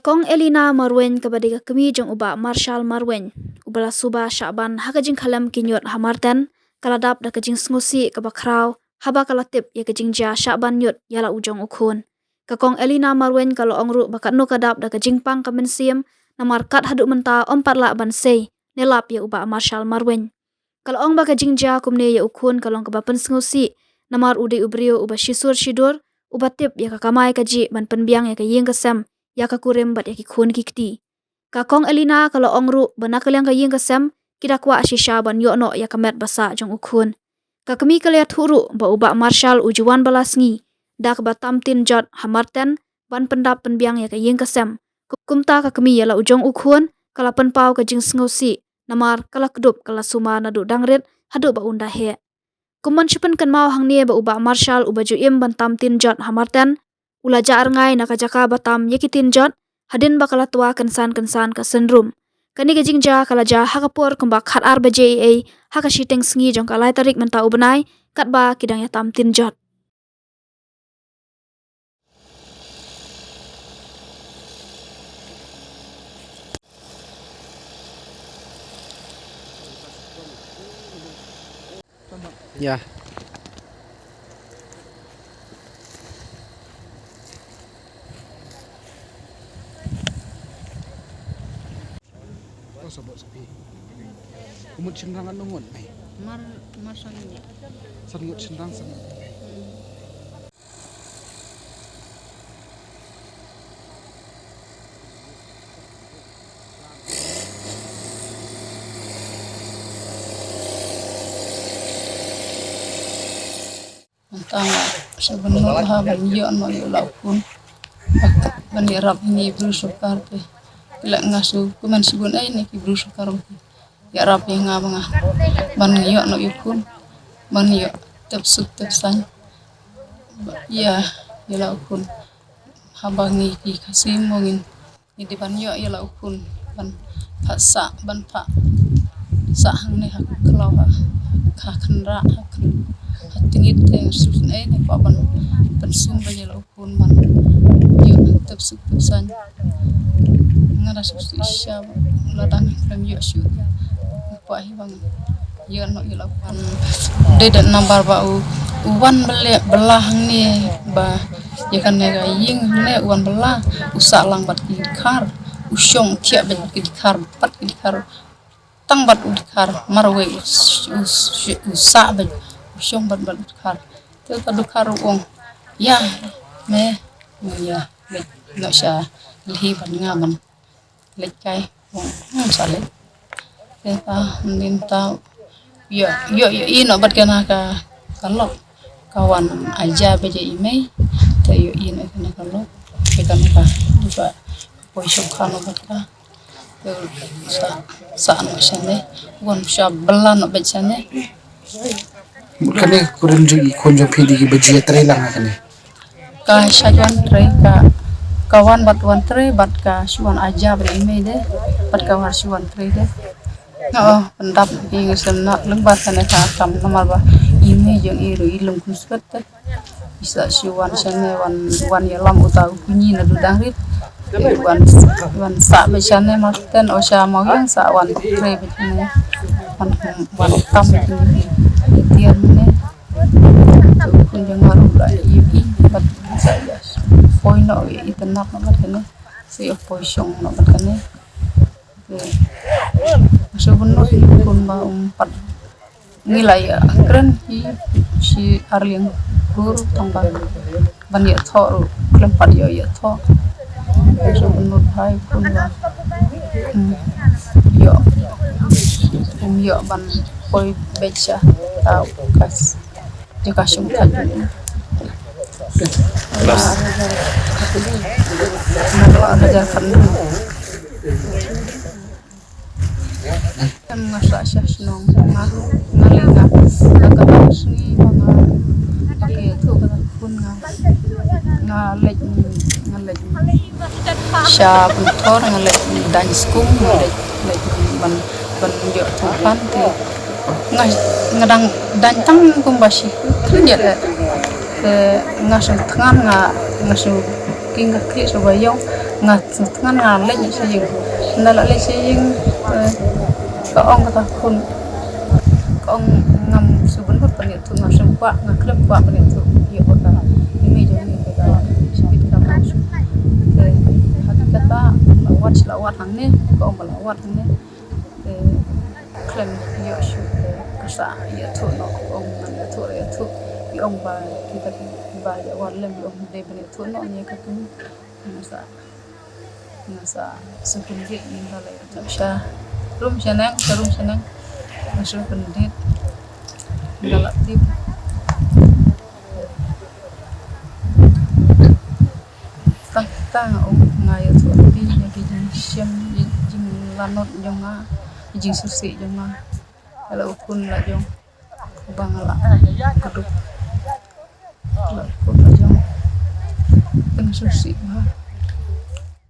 Kong Elina Marwen kabadi kami jong uba Marshall Marwen ubala suba Syaban hakajing kalam kinyot hamarten kaladap da kajing sngusi kabakraw haba kalatip ya kajing ja Syaban yot yala ujong ukhun ka Kong Elina Marwen kalau ongru bakat no kadap da kajing pang kamensiam namarkat haduk menta ompat la ban sei nelap ya uba Marshall Marwen kalau ong ba kajing ja kumne ya ukhun kalau ong kabapen sngusi namar ude ubrio uba shisur shidur uba tip ya kakamai kaji ban penbiang ya kaying kesem ya ka kurem bat ya ki khun kikti ka Kong Elina kalau ongru banakal yang kaying kesem kidakwa shisha ban yokno ya kamet basa jong ukhun ka kami kaliat huru ba uba Marshall ujuan balasngi dak batam tin jot hamarten ban pendap penbiang ya kaying kesem kumta ka kami yala ujong ukhun kala penpau ka jing sngosi namar kala kedup kala suma nadu dangrit hadu ba unda he kuman chupen kan mau hang nie ba uba Marshall uba juim ban tam tin jot hamarten ula jaar ngai na kajaka batam yekitin jot hadin bakala tua kensan ka senrum kani gajing ja kala ja hakapor kumbak khat ar baje haka shiteng sngi jong kalai tarik menta ubenai kat ba kidang ya tam tin jot Ya. Sabot sepi. Umut cendangan nungun mai. Marsangnya. Sangut cendang sangat. Tama sebenarnya haban yo no yo laupun. Ban yarap ni brusukar pe. Kila ngasu kuman sibun ai ni ki brusukar. Yarap yang ngabanga. Ban yo no yukun. Ban yo tepsuk tepsan. Ya yo laupun. Habang ni ki kasih mongin. Ni di ban yo laupun. Ban paksa ban pak. Sahang ni hak kalau hak kendra hak tingit yang susun ni papan pensum banyak laupun ban yo tepsuk tepsan ngara susu isya ladang frem yo syu pa hi bang yo no yo laupun de dan nambar bau uwan belah ni ba ya kan ne ying ne uwan belah usak lang bat kar usyong tiap bat kar pat kar tang bat kar marwe usak bat usyong bat kar tu tadu kar wong ya me ya no sha lihi ban ngaman lekai wong sale ta minta yo ino bat kana ka kalok kawan aja beje ime ta yo ino kana kalok bekan ka juga poi sokano bat ka sa no shane won sha belan no bechane Kane kurun jugi konjo pidi ki baji tre lang kane. Ka shajan tre ka kawan batuan tre bat ka suan aja bre ime de bat ka war suan tre de. Oh pendap ki ngesena lembar kane ka kam nomor ba ime jeng iru ilung kusket de. Bisa suan sene wan ya lam utau kunyi na dudangrit. Wan sa bechane marten osha mau yang sa wan tre bechane wan tam tian ne kun jeng waru la ibi bat saya poi no itenak no kane si poi song no kane so bunno kun ba umpat nilai keren si arling guru tambah ban ya tho klempat yo ya tho so bunno hai kun ba yo ban poi becha tau kas juga sungkat ada kan ngasa senong ngalinga ka sini mga pakai tu ka kun ngalej sya puntor ngalej dan skum ngalej ban yo tupan te ngadang dantang kumbasi kerja ke ngasu tangan ngasu king kaki sobayong ngat ngan ngale ni saying nala le saying ka ong kata kun ka ong ngam subun hot pani tu ngam sem kwa ngaklem kwa pani tu ye kota ini jadi kita speed ka masuk kata lawat hang ni ka ong lawat hang ni klem yo shu kasa ye tu no ong na tu ye tu ye ong ba kita ba ya war lem ong de pani tu no ni ka tu nasa sependit ni kalau itu sya rum senang masuk pendit galak tip tak ngai tu pi yang kijing siam jing lanot jonga jing susi jonga kalau pun la jong bang la keduk la pun la jong susi ha